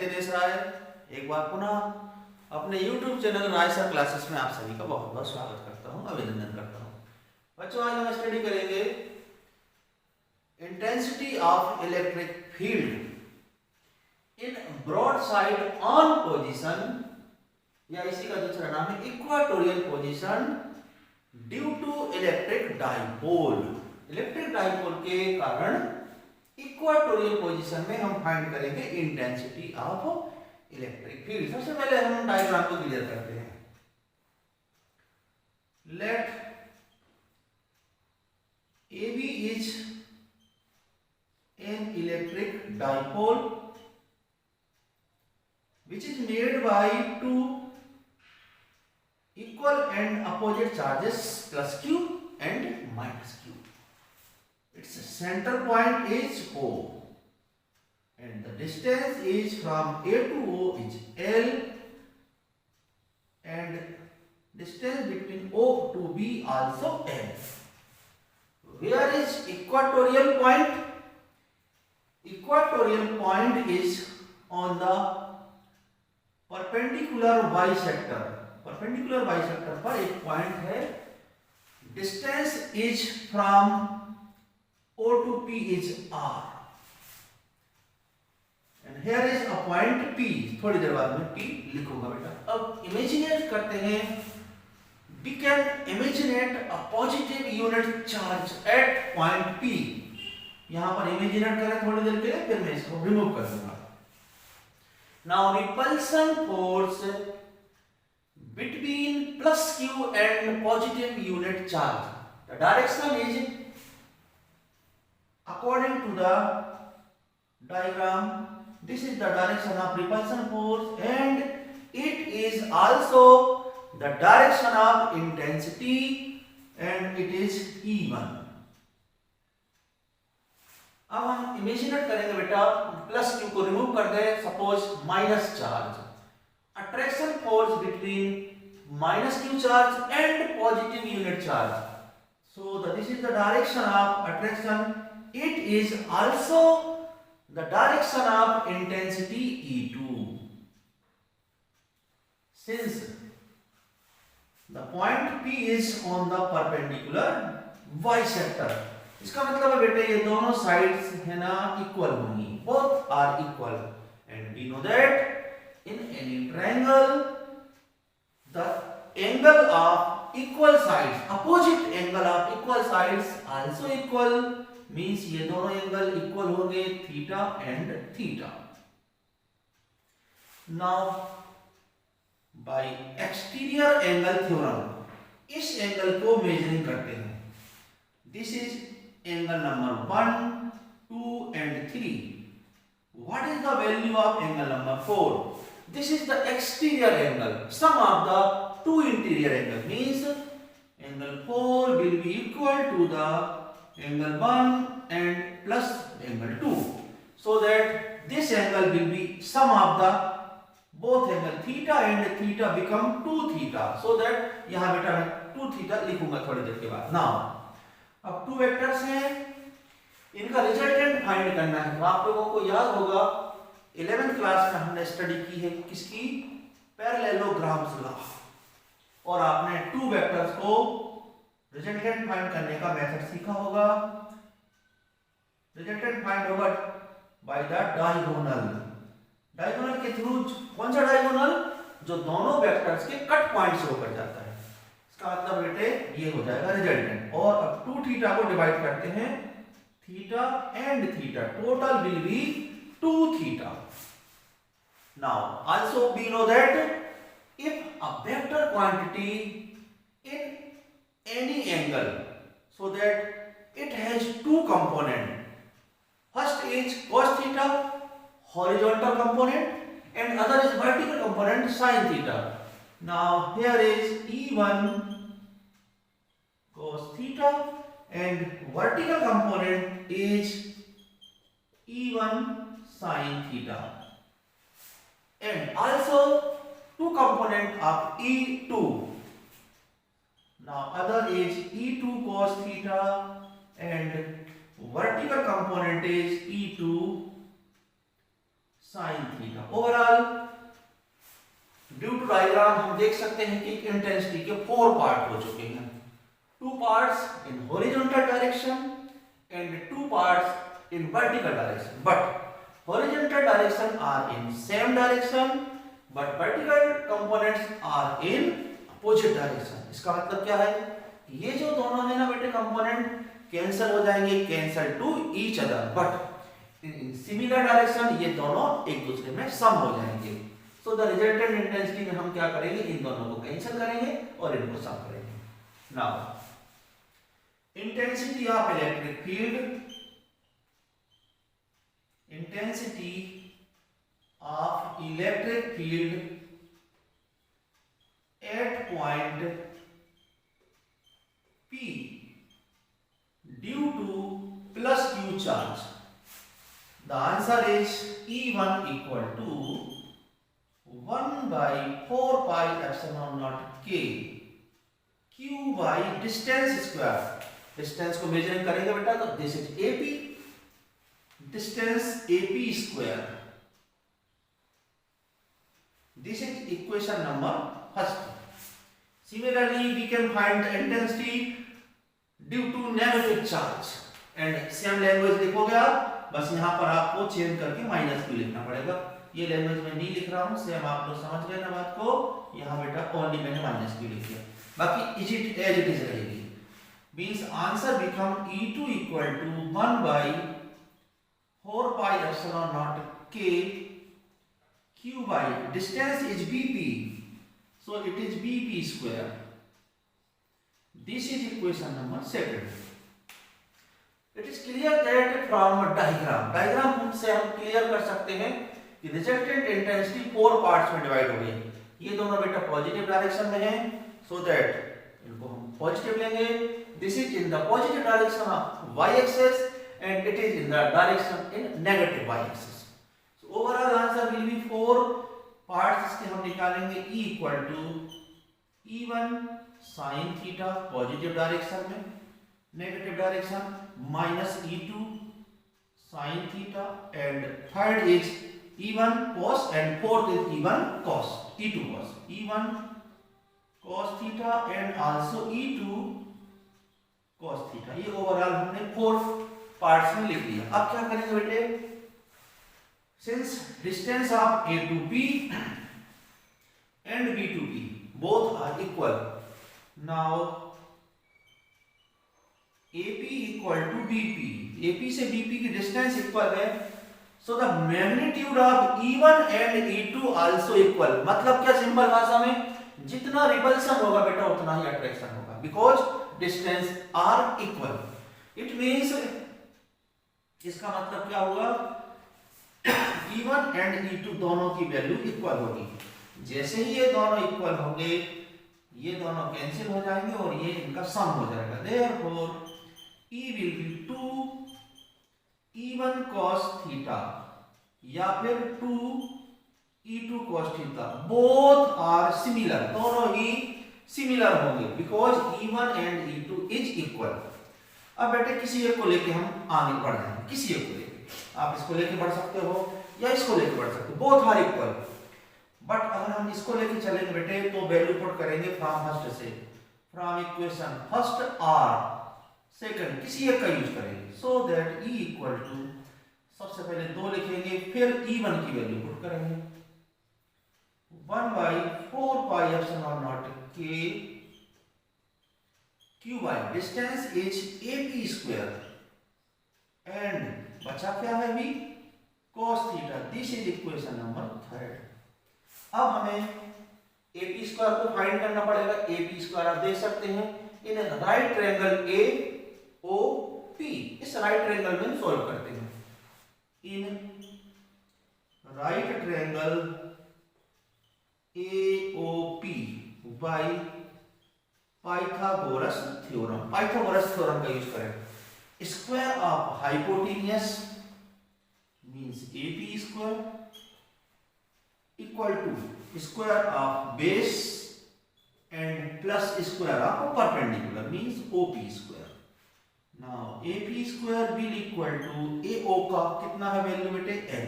दिनेश राय एक बार पुनः अपने YouTube चैनल राय सर क्लासेस में आप सभी का बहुत बहुत स्वागत करता हूं, अभिनंदन करता हूं। बच्चों, आज हम स्टडी करेंगे intensity of electric field in broad side on position, या इसी का दूसरा नाम है equatorial position due to electric dipole. Electric dipole के कारण इक्वाटोरियल पोजीशन में हम फाइंड करेंगे इंटेंसिटी ऑफ इलेक्ट्रिक फील्ड। सबसे पहले हम डायग्राम को क्लियर करते हैं। Let AB is an electric dipole which is made by two equal and opposite charges plus Q and minus Q. Its center point is O and the distance is from A to O is L and distance between O to B also L. Where is equatorial point? Equatorial point is on the perpendicular bisector. Perpendicular bisector पर एक point है। Distance is from O to P is R and here is a point P। थोड़ी देर बाद में P लिखूंगा बेटा। अब इमेजिनेट करते हैं, we can imaginate a positive unit charge at point P। यहां पर इमेजिनेट करें थोड़ी देर के लिए, फिर मैं इसको रिमूव कर दूंगा। Now repulsion force between plus Q and positive unit charge. The direction is according to the diagram. This is the direction of repulsion force and it is also the direction of intensity and it is E1. अब हम इमेजिनेट करेंगे बेटा, plus Q को remove कर दे, suppose minus charge. Attraction force between minus q charge and positive unit charge. So this is the direction of attraction, it is also the direction of intensity E2। Since the point P is on the perpendicular bisector, इसका मतलब है बेटे ये दोनों sides है ना equal होंगी, both are equal and we know that in any triangle the angle of equal sides, opposite angle of equal sides also equal, means ये दोनों एंगल इक्वल होंगे, theta and theta. Now by exterior angle theorem इस angle को measuring करते हैं। This is angle number 1, 2 and 3. What is the value of angle number 4? This is the exterior angle. Sum of the two interior angle means angle 4 will be equal to the angle 1 and plus angle 2. So that this angle will be sum of the both angle theta and theta become 2 theta. So that यहाँ बेटा मैं 2 theta लिखूंगा थोड़ी देर के बाद। Now अब two vectors हैं, इनका रिजल्टेंट फाइंड करना है। तो आप लोगों को याद होगा 11th क्लास में हमने स्टडी की है किसकी, पैरेललोग्राम्स लॉ, और आपने टू वेक्टर्स को रिजल्टेंट फाइंड करने का मेथड सीखा होगा। रिजल्टेंट फाइंड होगा बाय द डायगोनल। डायगोनल के थ्रू, कौन सा डायगोनल, जो दोनों वेक्टर्स के कट पॉइंट से होकर जाता है, इसका मतलब बेटे ये हो जाएगा रिजल्टेंट। और अब 2 थीटा को डिवाइड करते हैं, theta and theta, total will be 2 theta. Now also we know that if a vector quantity in any angle so that it has 2 component, first is cos theta horizontal component and other is vertical component sin theta. Now here is E1 cos theta and vertical component is E1 sin theta, and also 2 component of E2. Now other is E2 cos theta and vertical component is E2 sine theta. Overall due to diagram हम देख सकते हैं कि intensity के 4 part हो चुके हैं, 2 parts in horizontal direction and 2 parts in vertical direction, but horizontal direction are in same direction but vertical components are in opposite direction। इसका मतलब क्या है, ये जो दोनों है ना बेटे कंपोनेंट कैंसिल हो जाएंगे, cancel two each other, but in similar direction ये दोनों एक दूसरे में सम हो जाएंगे। सो द रिजल्टेंट इंटेंसिटी में हम क्या करेंगे, इन दोनों को कैंसिल करेंगे और इनको सम करेंगे। Now intensity of electric field, intensity of electric field at point P due to plus Q charge, the answer is E1 equal to 1 by 4 pi epsilon naught K Q by distance square। Distance को measuring करेंगे बेटा तो this is AP, distance AP square, this is equation number first. Similarly we can find the intensity due to negative charge and same language लिखोगे आप, बस यहां पर आपको चेंज करके माइनस क्यू लिखना पड़ेगा। ये लैंग्वेज में नहीं लिख रहा हूं, सेम आप लोग समझ गए ना बात को, यहां बेटा ओनली मैंने माइनस क्यू लिख दिया, बाकी is it as it is रहेगी। Means answer become E2 equal to 1 by 4 pi epsilon naught K Q by distance is BP, so it is BP square। This is equation number 2। It is clear that from diagram से हम clear कर सकते हैं कि resultant intensity 4 parts में divide हो गई। ये दोनों बेटा पॉजिटिव डायरेक्शन में है, so that इनको हम पॉजिटिव लेंगे। This is in the positive direction of y-axis and it is in the direction in negative y-axis। So overall answer will be 4 parts, इसके हम निकालेंगे E equal to E1 sin theta positive direction में, negative direction minus E2 sin theta and third is E1 cos and fourth is E1 cos, E2 cos, E1 cos theta and also E2 cos theta. ये overall हमने 4 parts में लिख दिया। अब क्या करेंगे बेटे, since distance of A to B and B to B both are equal, now AP equal to BP, AP से BP की डिस्टेंस इक्वल है, so the magnitude of E1 and E2 also equal। मतलब क्या, simple भाषा में जितना repulsion होगा बेटा उतना ही अट्रैक्शन होगा, because distance are equal. It means इसका मतलब क्या हुआ, E1 एंड E2 दोनों की वैल्यू इक्वल होगी। जैसे ही ये दोनों इक्वल होंगे ये दोनों कैंसिल हो जाएंगे और ये इनका सम हो जाएगा। Therefore E will be 2 E1 cos theta या फिर 2 E2 cos theta, both are similar, दोनों ही सिमिलर होंगे because E1 and E2 is equal. अब बेटे किसी एक को लेके हम आगे बढ़ जाएंगे, किसी एक को लेके, आप इसको लेके बढ़ सकते हो या इसको लेके बढ़ सकते हो, बोथ आर इक्वल। बट अगर हम इसको लेके चलेंगे बेटे तो वैल्यू पुट करेंगे फ्रॉम फर्स्ट से, from equation first or second, किसी एक का यूज करेंगे, so that E equal to सबसे पहले 2 लिखेंगे, फिर E1 की वैल्यू पुट करेंगे 1 by 4 pi epsilon naught K Q by distance is AP square and बचा क्या है भी cos theta। This is equation number 3। अब हमें AP स्क्वायर को फाइंड करना पड़ेगा। AP स्क्वायर आप देख सकते हैं इन राइट ट्रायंगल AOP, इस राइट ट्रायंगल में सॉल्व करते हैं। In right triangle AOP by Pythagoras theorem, Pythagoras theorem का यूज करें। Square of hypotenuse means AP square equal to square of base and plus square of perpendicular means OP square. Now AP square will equal to AO का कितना है value बेटे L,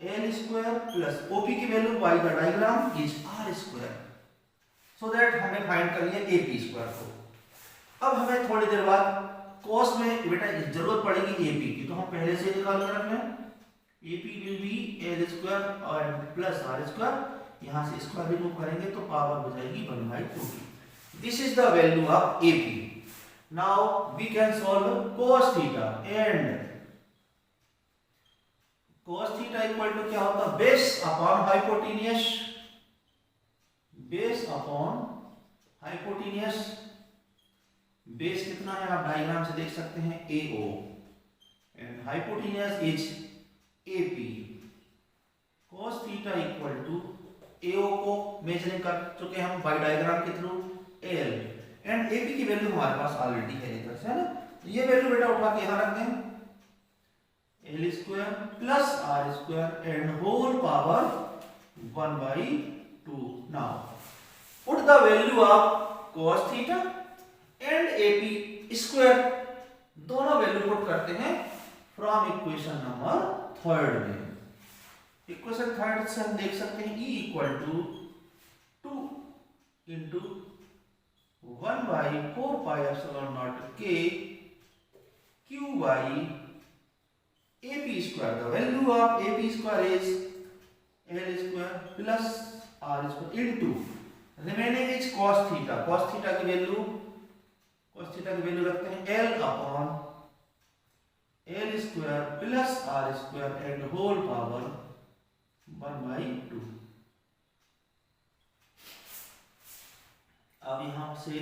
L square plus OP की value by the diagram is are square, so that हमें find करनी है AP square को। अब हमें थोड़ी देर बाद कॉस में बेटा जरूरत पड़ेगी एपी की, तो हम पहले से निकाल कर रख लें। AP will be L square और प्लस आर स्क्वायर, यहां से स्क्वायर रिमूव करेंगे तो पावर हो जाएगी 1/2। This is the value of AP. Now we can solve cos theta, and cos theta equal to क्या होता है, base upon hypotenuse, base upon hypotenuse. Base कितना है आप डायग्राम से देख सकते हैं, AO, and hypotenuse is AP। cos theta equal to AO को मेजरिंग कर चुके हम बाय डायग्राम के थ्रू L, एंड AP की वैल्यू हमारे पास ऑलरेडी है इधर से, है ना। तो ये वैल्यू बेटा उठा के यहां रख दें, L square plus R square and whole power 1/2। Now put the value of cos theta and AP square, दोनों वैल्यू पुट करते हैं फ्रॉम इक्वेशन नंबर 3 में। इक्वेशन 3 से हम देख सकते हैं E equal to 2 into 1/4 pi epsilon naught K Q by AP square। The value of AP square is L square plus R square into remaining is cos theta। cos theta की value रखते हैं L upon L square plus R square and whole power 1/2। अब यहां से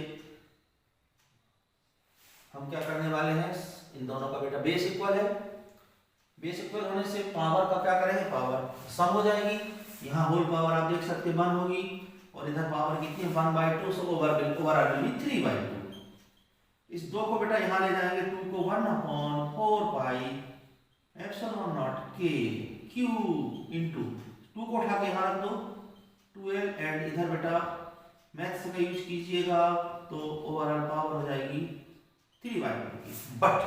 हम क्या करने वाले हैं, इन दोनों का बेटा बेस इक्वल है, बेस इक्वल होने से पावर का क्या करेंगे, पावर सम हो जाएगी। यहाँ होल पावर आप देख सकते हैं 1 होगी, और इधर पावर कितनी है 1/2, सो ओवरऑल भी 3/2। इस 2 को बेटा यहाँ ले जाएंगे, 2 को 1/4 pi epsilon naught K Q into 2 को उठा के यहाँ रख दो 12, एंड इधर बेटा मैथ्स का यूज कीजिएगा तो ओवरऑल पावर हो जाएगी 3/2। But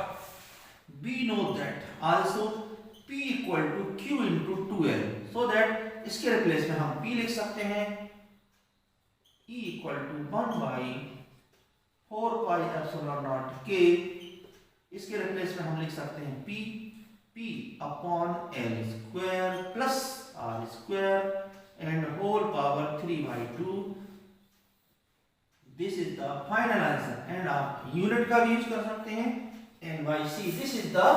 we know that also P equal to Q into 2L, so that इसके रिप्लेस में हम P लिख सकते हैं E equal to 1/4 pi epsilon naught K, इसके रिप्लेस में हम लिख सकते हैं P upon L square plus R square and whole power 3/2। This is the final answer, and आप यूनिट का भी यूज कर सकते हैं NYC। This is the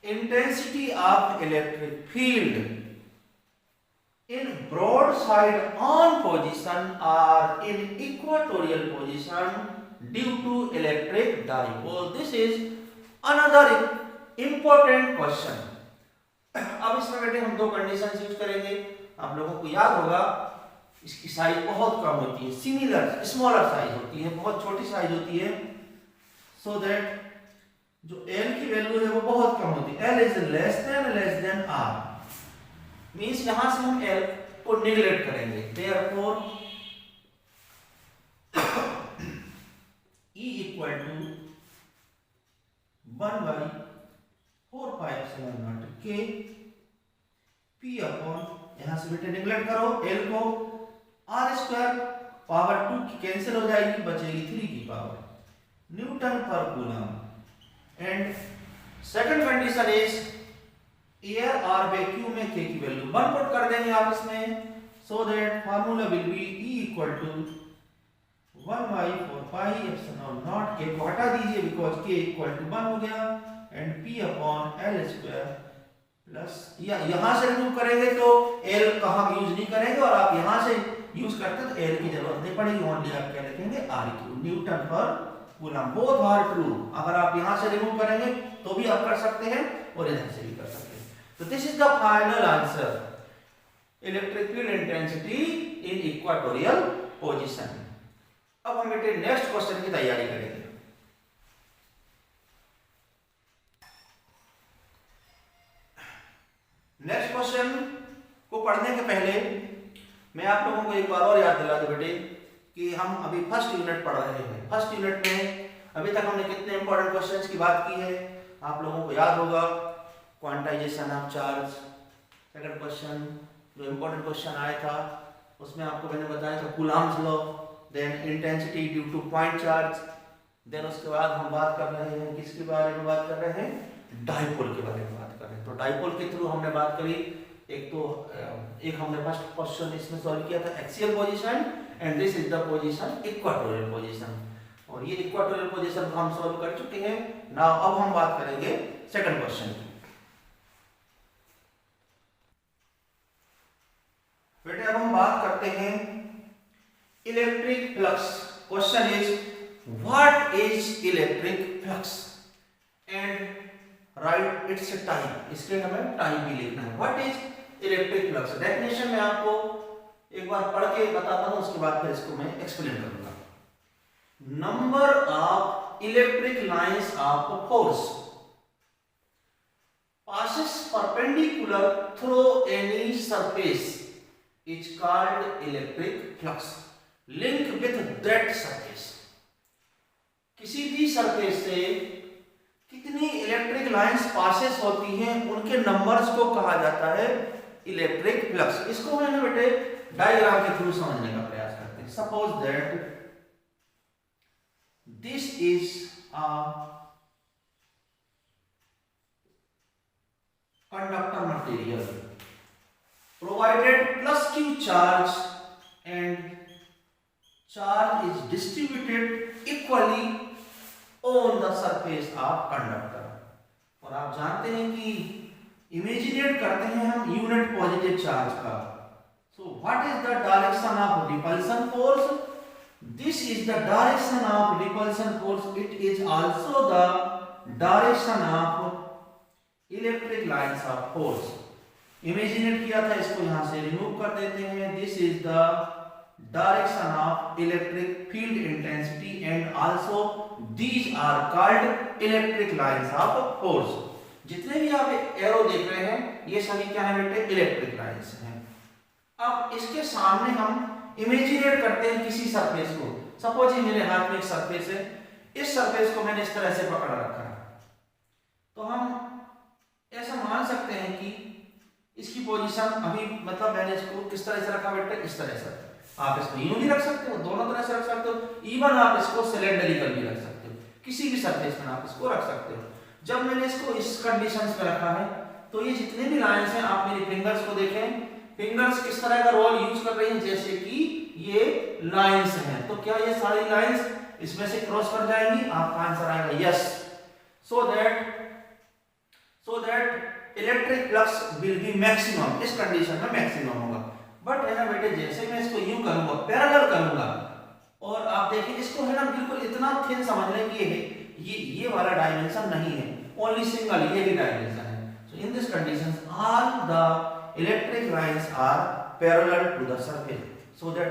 intensity of electric field in broadside on position or in equatorial position due to electric dipole। This is another important question। अब इसमें बेटे हम 2 कंडीशन यूज करेंगे। आप लोगों को याद होगा इसकी साइज बहुत कम होती है, सिमिलर स्मॉलर साइज होती है, बहुत छोटी साइज होती है, सो दैट जो L की वैल्यू है वो बहुत कम होती है। L is less than R, means यहां से हम L को नेगलेक्ट करेंगे। Therefore E equal to 1/4 pi epsilon naught K P upon, यहां से बेटे नेगलेक्ट करो L को, R स्क्वायर पावर 2 की कैंसिल हो जाएगी, बचेगी 3 की पावर, न्यूटन पर coulomb. And second condition is air और वैक्यूम में K की वैल्यू 1 पुट कर देंगे आप इसमें, so that formula will be E equal to 1/4 pi epsilon naught K को हटा दीजिए बिकॉज़ K इक्वल टू 1 हो गया, and P upon L square plus, यहां से रिमूव करेंगे तो L का हम यूज नहीं करेंगे, और आप यहां से यूज करते तो L की जरूरत नहीं पड़ेगी, ओनली आप क्या लिखेंगे R न्यूटन पर कूलम। बोथ आर ट्रू, अगर आप यहां से रिमूव करेंगे तो भी आप कर सकते हैं और इधर से भी कर सकते हैं। तो this is the final answer, electric field intensity in equatorial position. अब हम बेटे नेक्स्ट क्वेश्चन की तैयारी करेंगे। नेक्स्ट क्वेश्चन को पढ़ने के पहले मैं आप लोगों को एक बार और याद दिला दूं बेटे कि हम अभी फर्स्ट यूनिट पढ़ रहे हैं। फर्स्ट यूनिट में अभी तक हमने कितने इंपॉर्टेंट क्वेश्चंस की बात की है, आप लोगों को याद होगा। Quantization of charge, second question जो इम्पोर्टेंट क्वेश्चन आया था उसमें आपको मैंने बताया था Coulomb's law, then intensity due to point charge, then उसके बाद हम बात कर रहे हैं किसके बारे में बात कर रहे हैं, डाइपोल के बारे में बात कर रहे हैं। तो डाइपोल के थ्रू हमने बात करी, एक हमने फर्स्ट क्वेश्चन इसमें सॉल्व किया था axial position and this is the position equatorial position, और ये इक्वाटोरियल पोजीशन को हम सॉल्व कर चुके हैं। नाउ अब हम बात करेंगे सेकंड क्वेश्चन की। बेटे अब हम बात करते हैं electric flux. Question is what is electric flux and right it's type, इसके हमें टाइप भी लिखना है। What is electric flux, definition में आपको एक बार पढ़ के बताता हूं, उसके बाद फिर इसको मैं एक्सप्लेन करूंगा। Number of electric lines of force passes perpendicular through any surface is called electric flux. Link with that surface. किसी भी सरफेस से कितनी इलेक्ट्रिक लाइंस पासेस होती हैं उनके नंबर्स को कहा जाता है इलेक्ट्रिक फ्लक्स। इसको मैंने बेटे डायग्राम के थ्रू समझने का प्रयास करते हैं। Suppose that this is a conductor material provided plus q charge and charge is distributed equally on the surface of conductor। और आप जानते हैं कि इमेजिनेट करते हैं हम यूनिट पॉजिटिव चार्ज का। So what is the direction of repulsion force, this is the direction of repulsion force, it is also the direction of electric lines of force. इमेजिनेट किया था, इसको यहां से रिमूव कर देते हैं। This is the direction of electric field intensity and also these are called electric lines of force. जितने भी आप एरो देख रहे हैं ये सभी क्या है बेटे, इलेक्ट्रिक लाइंस हैं। अब इसके सामने हम इमेजिनेट करते हैं किसी सरफेस को। सपोज ये मेरे हाथ में एक सरफेस है, इस सरफेस को मैंने इस तरह से पकड़ रखा है, तो हम ऐसा मान सकते हैं कि इसकी पोजीशन अभी मतलब मैंने इसको किस तरह से रखा बेटे, इस तरह से। आप इसको यूं भी रख सकते हो, दोनों तरह से रख सकते हो, इवन आप इसको सिलेंडरिकल भी रख सकते हो, किसी भी सरफेस में आप इसको रख सकते हो। जब मैंने इसको इस कंडीशंस में रखा है तो ये जितने भी लाइंस हैं, आप मेरी फिंगर्स को देखें, फिंगर्स किस तरह का रोल यूज कर रही हैं, जैसे कि ये लाइंस हैं। तो क्या ये सारी लाइंस इसमें से क्रॉस कर जाएंगी, आपका आंसर आएगा yes. So that electric flux will be maximum, इस कंडीशन में मैक्सिमम होगा। बट है ना बेटे, जैसे मैं इसको यूं करूंगा, पैरेलल करूंगा, और आप देखिए इसको है ना बिल्कुल इतना थिन समझ लें कि ये वाला डायमेंशन नहीं है, ओनली सिंगल ये ही डायमेंशन है। So in this conditions all the electric lines are parallel to the surface, so that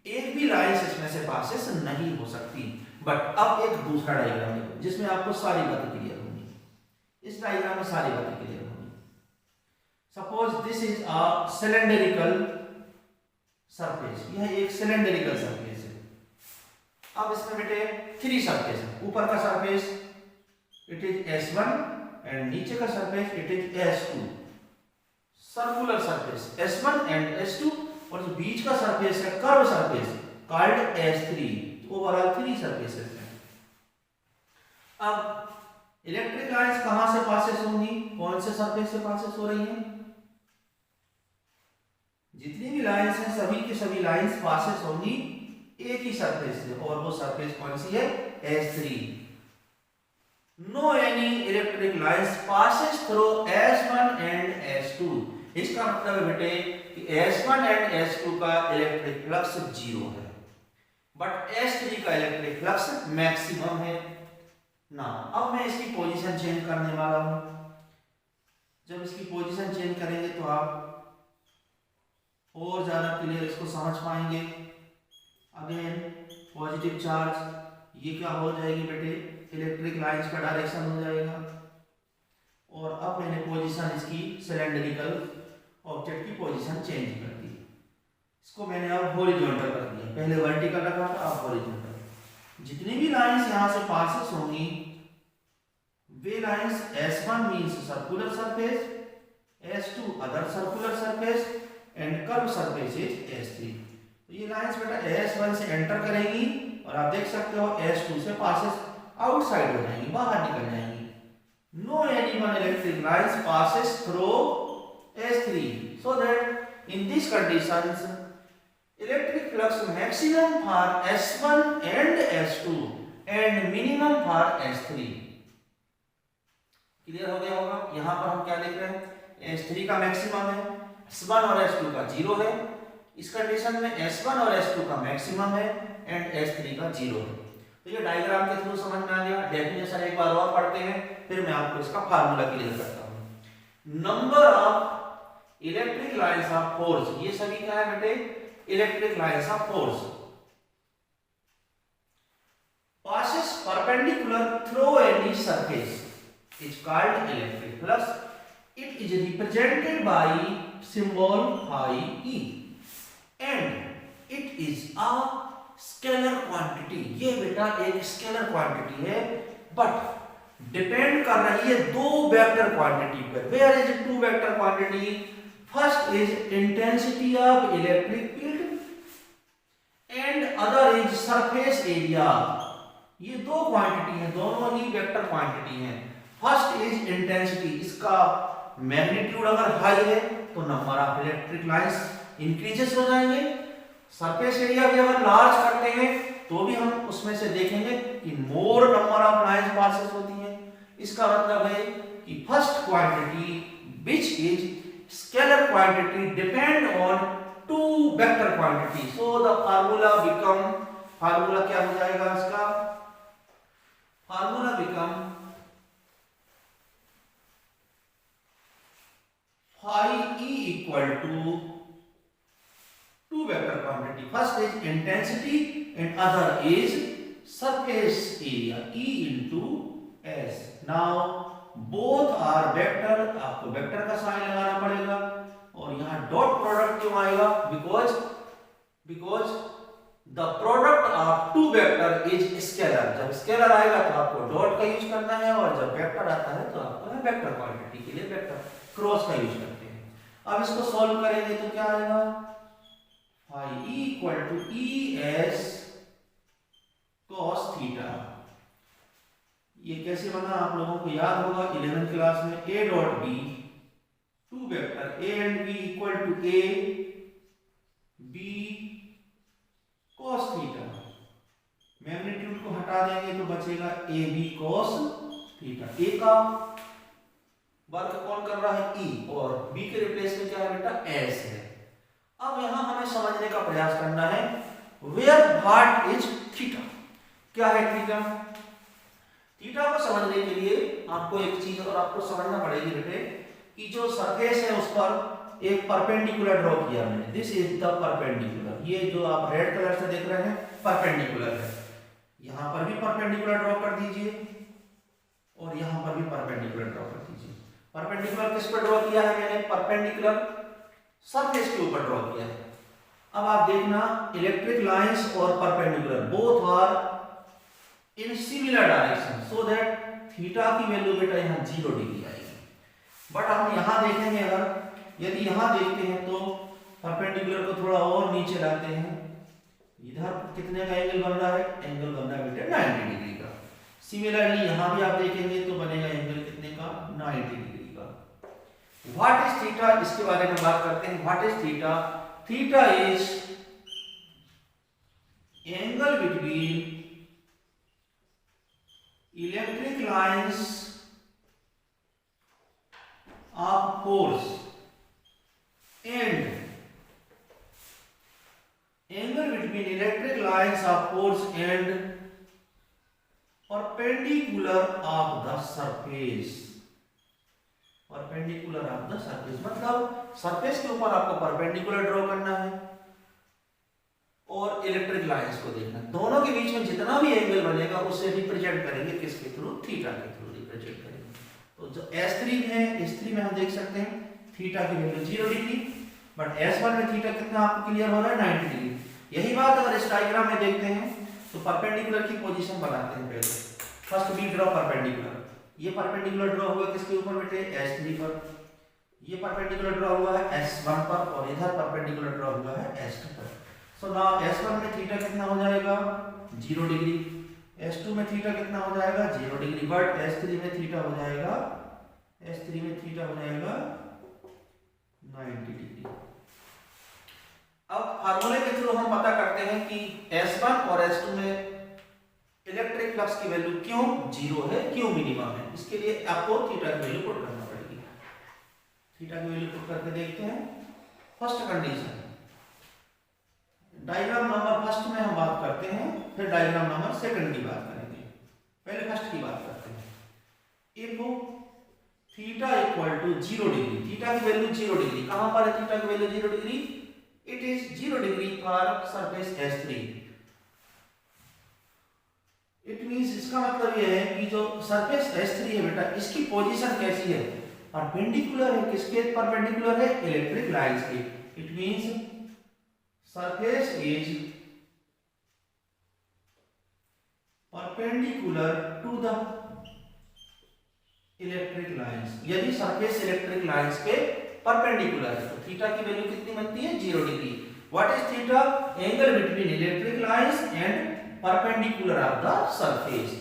एक भी लाइन इसमें से पासेस नहीं हो सकती। बट अब एक दूसरा डायग्राम देखो जिसमें आपको सारी बातें क्लियर होंगी। इस डायग्राम में सारी बातें क्लियर होंगी। Suppose this is a cylindrical surface, यह एक सिलेंडरिकल सरफेस है। अब इसमें बेटे 3 सरफेस है। ऊपर का surface it is S1 and नीचे का surface it is S2। Circular surface S1 and S2, और जो बीच का सरफेस है curve surface called S3। Overall 3 surfaces हैं। अब इलेक्ट्रिक लाइंस कहां से पासेस होंगी, कौन से सरफेस से पासेस हो रही हैं? जितनी भी लाइंस हैं सभी की सभी लाइंस पासेस होंगी एक ही सरफेस से, और वो सरफेस कौन सी है, S3। No any electric lines passes through S1 and S2। इसका मतलब है बेटे कि S1 एंड S2 का इलेक्ट्रिक फ्लक्स 0 है, बट S3 का इलेक्ट्रिक फ्लक्स मैक्सिमम है ना। अब मैं इसकी पोजीशन चेंज करने वाला हूं। जब इसकी पोजीशन चेंज करेंगे तो आप और ज्यादा क्लियर इसको समझ पाएंगे। अगेन पॉजिटिव चार्ज, ये क्या हो जाएगी बेटे, इलेक्ट्रिक लाइंस का डायरेक्शन हो जाएगा। और अब मैंने पोजीशन इसकी सिलेंडरिकल ऑब्जेक्ट की पोजीशन चेंज कर दी। इसको मैंने अब हॉरिजॉन्टल कर दिया, पहले वर्टिकल रखा था, अब हॉरिजॉन्टल। जितनी भी लाइंस यहां से पासेस होंगी वे lines S1 means circular surface S2 other circular surface and curve surface is S3। तो ये लाइंस बेटा S1 से एंटर करेंगी और आप देख सकते हो S2 से पासेस आउटसाइड हो जाएंगी, बाहर निकल जाएंगी। No any one electric lines passes through S3 so that in these conditions electric flux maximum for S1 and S2 and minimum for S3। Clear हो गया होगा। यहां पर हम क्या देख रहे हैं, S3 का मैक्सिमम है, S1 और S2 का 0 है। इस कंडीशन में S1 और S2 का मैक्सिमम है एंड S3 का 0 है। तो ये डायग्राम के थ्रू समझ में आ गया। डेफिनेशन एक बार और पढ़ते हैं, फिर मैं आपको इसका फार्मूला क्लियर करता हूं। Number of electric lines of force, ये सभी क्या है बेटे, electric lines of force passes perpendicular through any surface is called electric flux. It is represented by symbol phi e and it is a scalar quantity। ये बेटा एक scalar quantity है but depend कर रही है दो वेक्टर क्वांटिटी पर। Where is two vector quantity, first is intensity of electric field and other is surface area. ये दो क्वांटिटी हैं, दोनों ही वेक्टर क्वांटिटी हैं। फर्स्ट इज इंटेंसिटी, इसका मैग्नीट्यूड अगर हाई है तो number of electric lines increases हो जाएंगे। सरफेस एरिया भी अगर लार्ज करते हैं तो भी हम उसमें से देखेंगे कि more number of lines passes होती हैं। इसका मतलब है कि first quantity which is scalar quantity depend on two vector quantity. So the formula become, formula क्या हो जाएगा इसका, formula become phi e equal to two vector quantity. First is intensity and other is surface area E into S. Now both are vector, आपको vector का sign लगाना पड़ेगा और यहाँ डॉट प्रोडक्ट क्यों आएगा, because the product of two vector is scalar. जब scalar आएगा तो आपको डॉट का यूज करना है और जब वेक्टर आता है तो आपको वेक्टर क्वांटिटी के लिए वेक्टर क्रॉस का यूज करते हैं। अब इसको सॉल्व करेंगे तो क्या आएगा, phi e equal to es cos theta. ये कैसे बना आप लोगों को याद होगा 11th क्लास में, a dot b, two vector a and b equal to a b cos theta. Magnitude को हटा देंगे तो बचेगा a b cos theta. a का वर्क कौन कर रहा है, e, और b के रिप्लेस में क्या है बेटा, s है। अब यहां हमें समझने का प्रयास करना है वेयर व्हाट इज थीटा, क्या है थीटा। थीटा को समझने के लिए आपको एक चीज और आपको समझना पड़ेगी बेटे कि जो सरफेस है उस पर एक परपेंडिकुलर ड्रॉ किया मैंने, दिस इज द परपेंडिकुलर। ये जो आप रेड कलर से देख रहे हैं परपेंडिकुलर है। यहां पर भी परपेंडिकुलर ड्रॉ कर दीजिए और यहां पर भी परपेंडिकुलर ड्रॉ कर दीजिए। परपेंडिकुलर किस पर ड्रॉ किया है मैंने, परपेंडिकुलर सरफेस के ऊपर ड्रॉ किया है। अब आप देखना इलेक्ट्रिक लाइंस और perpendicular both are in similar direction, so that theta की वैल्यू बेटा यहाँ 0 डिग्री आएगी। बट हम यहाँ देखेंगे, अगर यदि यहाँ देखते हैं तो परपेंडिकुलर को थोड़ा और नीचे लाते हैं, इधर कितने का एंगल बन रहा है, एंगल बन रहा है बेटा 90 डिग्री का। सिमिलरली यहाँ भी आप देखेंगे तो बनेगा एंगल कितने का, 90 डिग्री का। व्हाट इज थीटा, इसके बारे में बात करते हैं। What is theta, theta is angle between electric lines of force and angle between electric lines of force and perpendicular of the surface. Perpendicular of the surface मतलब surface के ऊपर आपको परपेंडिकुलर ड्रॉ करना है और इलेक्ट्रिक लाइंस को देखना। दोनों के बीच में जितना भी एंगल बनेगा उसे रिप्रेजेंट करेंगे किसके थ्रू, थीटा के थ्रू रिप्रेजेंट करेंगे। तो जो S3 है, S3 में हम देख सकते हैं थीटा की वैल्यू 0 डिग्री, बट S1 में थीटा कितना आपको क्लियर हो रहा है, 90 डिग्री। यही बात अगर इस डायग्राम में देखते हैं तो परपेंडिकुलर की पोजीशन बनाते हैं पहले। फर्स्ट वी ड्रॉ परपेंडिकुलर, ये परपेंडिकुलर ड्रॉ हुआ किसके ऊपर बेटे, S3 पर। ये परपेंडिकुलर ड्रॉ हुआ है S1 पर और इधर परपेंडिकुलर ड्रॉ हुआ है S2 पर। सो नाउ S1 में थीटा कितना हो जाएगा 0 डिग्री, S2 में थीटा कितना हो जाएगा 0 डिग्री, बट S3 में थीटा हो जाएगा 90 डिग्री। अब फार्मूले के थ्रू हम पता करते हैं कि S1 और S2 में इलेक्ट्रिक फ्लक्स की वैल्यू क्यों 0 है, क्यों मिनिमम है। इसके लिए आपको थीटा की वैल्यू पुट करना पड़ेगी। थीटा की वैल्यू पुट करके देखते हैं। First condition, diagram number first में हम बात करते हैं, फिर डायग्राम नंबर सेकंड की बात करेंगे। पहले फर्स्ट की बात करते हैं। If theta equal to 0 degree, theta की वैल्यू 0 डिग्री, कहां पर है थीटा की value 0 degree, it is 0 degree for surface S3। It means इसका मतलब यह है कि जो सरफेस S3 है बेटा, इसकी पोजीशन कैसी है, परपेंडिकुलर है। किसके परपेंडिकुलर है, इलेक्ट्रिक लाइंस के। It means surface is perpendicular to the electric lines. यदि सरफेस इलेक्ट्रिक लाइंस के परपेंडिकुलर है तो थीटा की वैल्यू कितनी बनती है 0 degree. What is theta, angle between electric lines and perpendicular of the surface.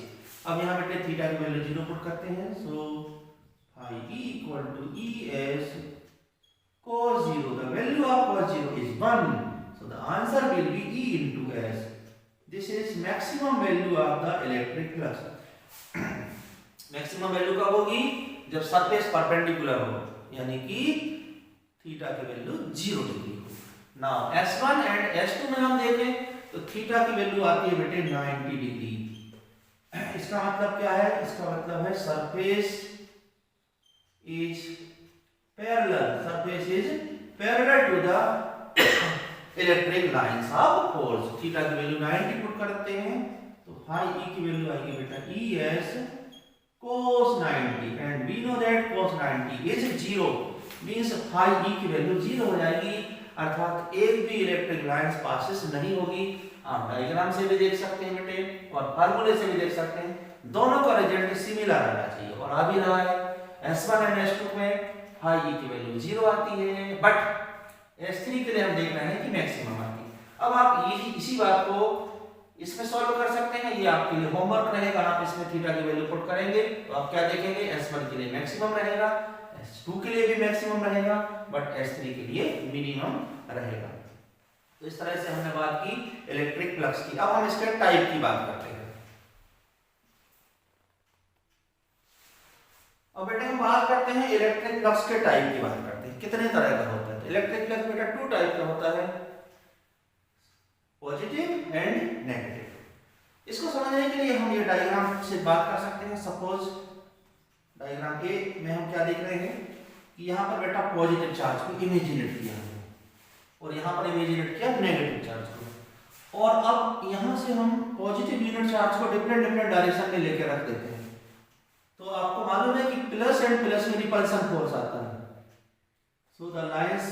अब यहां बेटे थीटा की वैल्यू 0 पुट करते हैं। सो phi E equal to E as cos 0. The value of cos 0 is 1. So the answer will be E into S. This is maximum value of the electric flux. Maximum value कब होगी, जब surface perpendicular हो, यानी कि theta की value 0 degree हो। Now S1 and S2 में हम देखें तो थीटा की वैल्यू आती है बेटे 90 डिग्री। इसका मतलब क्या है, इसका मतलब है surface is parallel to the electric lines of force. Theta की वैल्यू 90 पुट करते हैं तो phi E की वैल्यू आएगी बेटा E as cos 90 and we know that cos 90 is 0 means phi E की वैल्यू 0 हो जाएगी, अर्थात एक भी इलेक्ट्रिक लाइंस पासेस नहीं होगी। आप डायग्राम से भी देख सकते हैं बेटे और फार्मूले से भी देख सकते हैं, दोनों का रिजल्ट सिमिलर आना चाहिए और आ भी रहा है। S1 एंड S2 में phi E की वैल्यू 0 आती है, बट S3 के लिए हम देख रहे हैं कि मैक्सिमम आती है। अब आप इसी बात को इसमें सॉल्व कर सकते हैं, ये आपके लिए होमवर्क रहेगा। आप इसमें थीटा की वैल्यू पुट करेंगे तो आप क्या देखेंगे, S1 के लिए मैक्सिमम रहेगा, S2 के लिए भी मैक्सिमम रहेगा, बट S3 के लिए मिनिमम रहेगा। तो इस तरह से हमने बात की इलेक्ट्रिक फ्लक्स की। अब हम इसके टाइप की बात करते हैं। अब बेटे हम बात करते हैं इलेक्ट्रिक फ्लक्स के टाइप की बात करते हैं, कितने तरह का होता है। इलेक्ट्रिक फ्लक्स बेटा 2 टाइप का होता है, पॉजिटिव एंड नेगेटिव। इसको समझने के लिए हम ये डायग्राम से बात कर सकते हैं। सपोज डायग्राम ए में हम क्या देख रहे हैं कि यहाँ पर बेटा पॉजिटिव चार्ज को इमेजिनेट किया है और यहाँ पर इमेजिनेट किया नेगेटिव चार्ज को, और अब यहाँ से हम पॉजिटिव यूनिट चार्ज को डिफरेंट डायरेक्शन में लेकर रख देते हैं। तो आपको मालूम है कि प्लस एंड प्लस में रिपल्सन फोर्स आता है। So the lines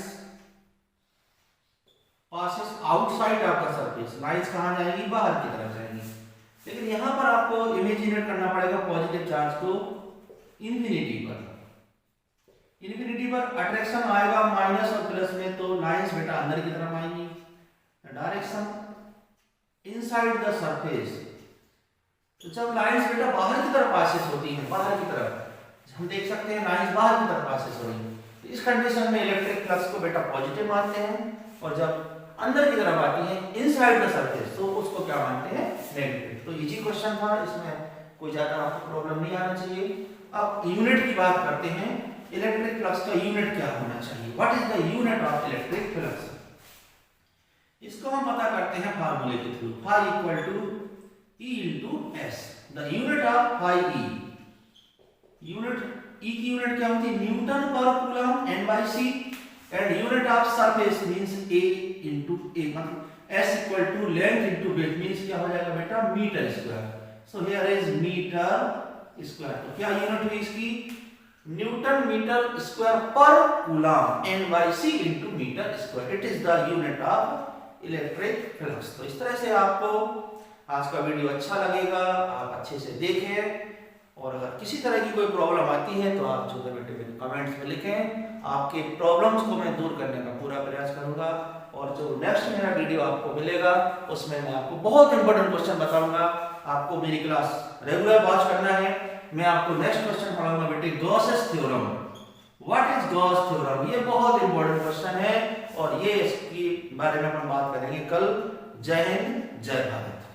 passes outside of the surface, lines कहाँ जाएंगी, बाहर की तरफ जाएंगी। लेकिन यहाँ पर आपको इमेजिनेट करना पड़ेगा पॉजिटिव चार्ज को इंफिनिटी पर। इंफिनिटी पर अट्रैक्शन आएगा माइनस और प्लस में, तो लाइंस बेटा अंदर की तरफ आएंगी। डायरेक्शन इनसाइड द सरफेस, तो जब लाइंस बेटा बाहर की तरफ पासेस होती हैं, बाहर की तरफ हम देख सकते हैं लाइंस बाहर की तरफ पासेस हो रही हैं, तो इस कंडीशन में इलेक्ट्रिक फ्लक्स को बेटा पॉजिटिव मानते हैं, और जब अंदर की तरफ आती है इनसाइड द सरफेस तो उसको क्या मानते हैं, नेगेटिव। तो इजी क्वेश्चन था, इसमें कोई ज्यादा आपको प्रॉब्लम नहीं आना चाहिए। अब यूनिट की बात करते हैं, इलेक्ट्रिक फ्लक्स का यूनिट क्या होना चाहिए, what is the unit of electric flux. इसको हम पता करते हैं फार्मूले के through, phi equal to E into S। The unit of phi E, unit E की यूनिट क्या होती है, न्यूटन पर coulomb N/c, and unit of surface means A into A, मतलब S equal to length into width means क्या हो जाएगा बेटा, metre square. So here is metre square. तो क्या यूनिट हुई इसकी, न्यूटन मीटर स्क्वायर पर coulomb N/c into metre square. It is the unit of electric flux. तो इस तरह से आपको आज का वीडियो अच्छा लगेगा, आप अच्छे से देखें और अगर किसी तरह की कोई प्रॉब्लम आती है तो आप छोटे बेटे में कमेंट्स में लिखें, आपके प्रॉब्लम्स को मैं दूर करने का पूरा प्रयास करूंगा। और जो नेक्स्ट मेरा वीडियो आपको मिलेगा उसमें मैं आपको बहुत इंपॉर्टेंट क्वेश्चन बताऊंगा। आपको मेरी क्लास रेगुलर वॉच करना है। मैं आपको नेक्स्ट क्वेश्चन पढ़ाऊंगा बेटे Gauss's theorem. What is Gauss theorem, ये बहुत इंपॉर्टेंट क्वेश्चन है और ये इसके बारे में अपन बात करेंगे कल। जय हिंद, जय भारत।